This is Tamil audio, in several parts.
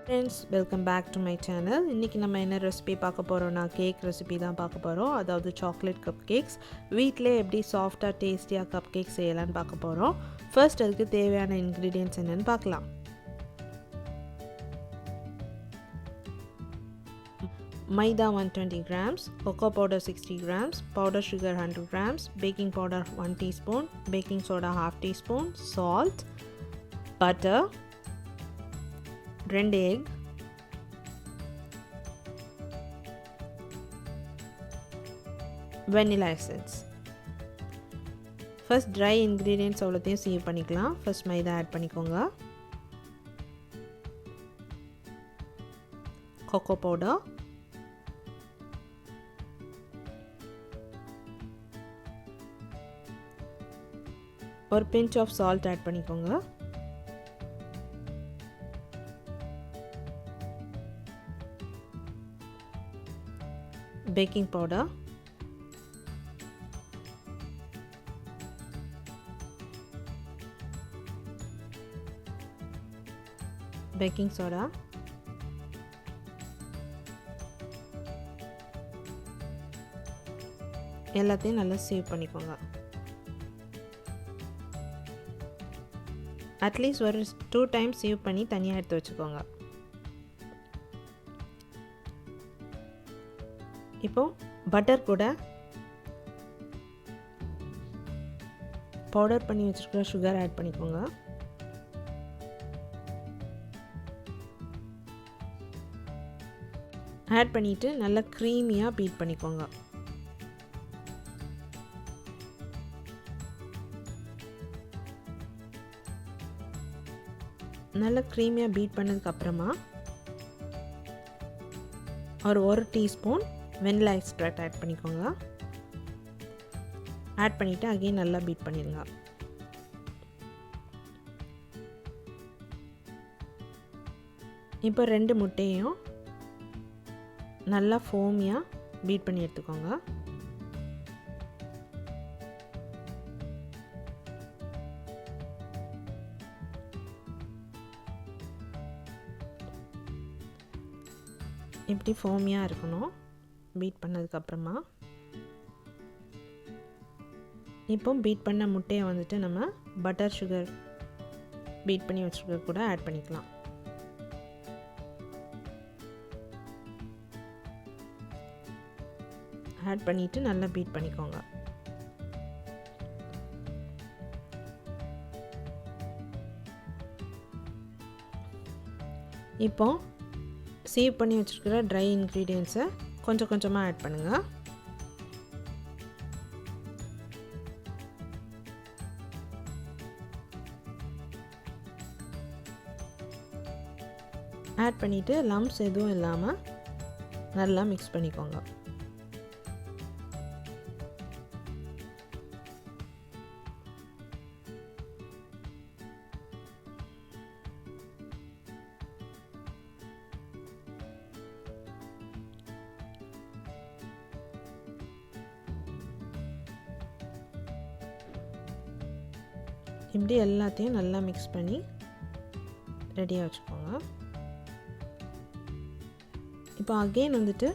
Friends, welcome back to my channel. இன்னைக்கு நம்ம என்ன ரெசிபி பார்க்க போறோம்னா கேக் ரெசிபி தான் பார்க்க போறோம். அதாவது சாக்லேட் கப் கேக்ஸ். வீட்லயே எப்படி சாஃப்ட்டா டேஸ்டியா கப் கேக் செய்யலாம்னு பார்க்க போறோம். ஃபர்ஸ்ட் அதுக்கு தேவையான இன்கிரிடியன்ட்ஸ் என்னன்னு பார்க்கலாம். Maida 120 grams, cocoa powder 60 grams, powder sugar 100 grams, baking powder 1 teaspoon, baking soda half teaspoon, salt, butter, 2 egg, vanilla essence. First dry ingredients அவ்வளோத்தையும் சேவ் பண்ணிக்கலாம். ஃபர்ஸ்ட் மைதா ஆட் பண்ணிக்கோங்க. cocoa powder, ஒரு pinch of salt ஆட் பண்ணிக்கோங்க. baking powder, baking soda, எல்லாத்தையும் நல்லா சேவ் பண்ணிக்கோங்க. அட்லீஸ்ட் ஒரு 2 டைம்ஸ் சேவ் பண்ணி தனியாக எடுத்து வச்சுக்கோங்க. இப்போ பட்டர் கூட பவுடர் பண்ணி வச்சுருக்கிற சுகர் ஆட் பண்ணிக்கோங்க. ஆட் பண்ணிவிட்டு நல்லா க்ரீமியாக பீட் பண்ணிக்கோங்க. நல்லா க்ரீமியாக பீட் பண்ணதுக்கப்புறமா ஒரு டீஸ்பூன் வெனிலா எக்ஸ்ட்ராக்ட் ஆட் பண்ணிக்கோங்க. ஆட் பண்ணிவிட்டு அகைன் நல்லா பீட் பண்ணிடுங்க. இப்போ 2 முட்டையும் நல்லா ஃபோமியாக பீட் பண்ணி எடுத்துக்கோங்க. இப்படி ஃபோமியாக இருக்கணும் பீட் பண்ணதுக்கப்புறமா. இப்போ பீட் பண்ண முட்டையை வந்துட்டு நம்ம பட்டர் சுகர் பீட் பண்ணி வச்சுருக்க கூட ஆட் பண்ணிக்கலாம். ஆட் பண்ணிவிட்டு நல்லா பீட் பண்ணிக்கோங்க. இப்போ சேவ் பண்ணி வச்சுருக்கிற ட்ரை இன்க்ரீடியன்ட்ஸை கொஞ்சம் கொஞ்சமாக ஆட் பண்ணுங்கள். ஆட் பண்ணிவிட்டு லம்ப்ஸ் எதுவும் இல்லாமல் நல்லா மிக்ஸ் பண்ணிக்கோங்க. இப்படி எல்லாத்தையும் நல்லா மிக்ஸ் பண்ணி ரெடியாக வச்சுக்கோங்க. இப்போ அகெயின் வந்துட்டு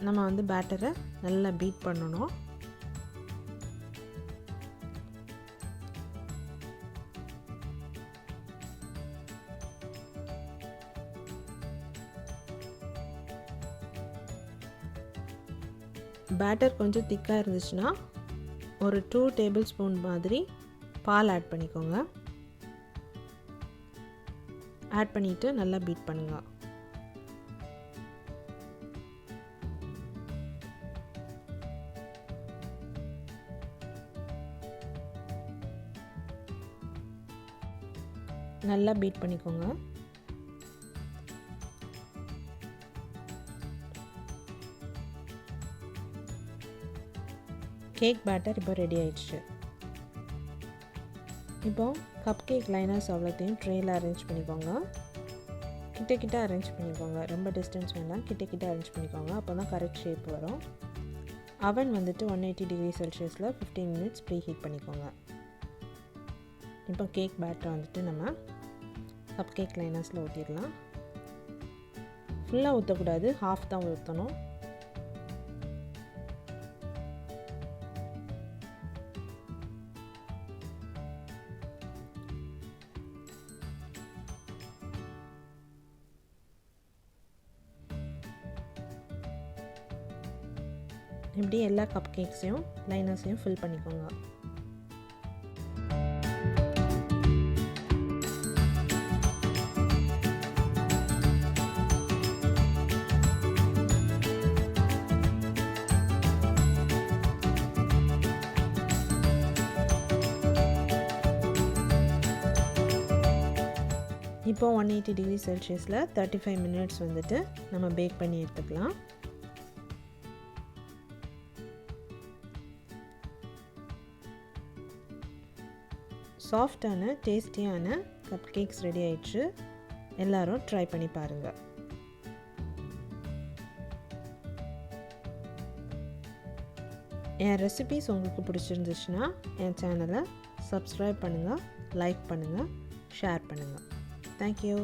நம்ம வந்து பேட்டரை நல்லா பீட் பண்ணணும். பேட்டர் கொஞ்சம் திக்காக இருந்துச்சுன்னா ஒரு 2 டேபிள் ஸ்பூன் மாதிரி பால் ஆட் பண்ணிக்கோங்க. ஆட் பண்ணிவிட்டு நல்லா பீட் பண்ணுங்க. நல்லா பீட் பண்ணிக்கோங்க. கேக் பேட்டர் இப்போ ரெடி ஆயிடுச்சு. இப்போ கப் கேக் லைனர்ஸ் அவ்வளோத்தையும் ட்ரேயில் அரேஞ்ச் பண்ணிக்கோங்க. கிட்ட அரேஞ்ச் பண்ணிக்கோங்க. ரொம்ப டிஸ்டன்ஸ் வேண்டாம், கிட்ட அரேஞ்ச் பண்ணிக்கோங்க. அப்போ தான் கரெக்ட் ஷேப் வரும். அவன் வந்துட்டு 180 டிகிரி செல்சியஸில் 15 மினிட்ஸ் ப்ரீ ஹீட் பண்ணிக்கோங்க. இப்போ கேக் பேட்டரை வந்துட்டு நம்ம கப் கேக் லைனர்ஸில் ஊற்றிடலாம். ஃபுல்லாக ஊற்றக்கூடாது, ஹாஃப் தான் ஊற்றணும். இப்படி எல்லா கப் கேக்ஸையும் லைனர்ஸையும் ஃபில் பண்ணிக்கோங்க. இப்போ 180 டிகிரி செல்சியஸில் 35 மினிட்ஸ் வந்துட்டு நம்ம பேக் பண்ணி எடுத்துக்கலாம். சாஃப்டான டேஸ்டியான கப் கேக்ஸ் ரெடி ஆயிடுச்சு. எல்லாரும் ட்ரை பண்ணி பாருங்கள். என் ரெசிபீஸ் உங்களுக்கு பிடிச்சிருந்துச்சுன்னா என் சேனலை சப்ஸ்கிரைப் பண்ணுங்கள், லைக் பண்ணுங்கள், ஷேர் பண்ணுங்கள். Thank you.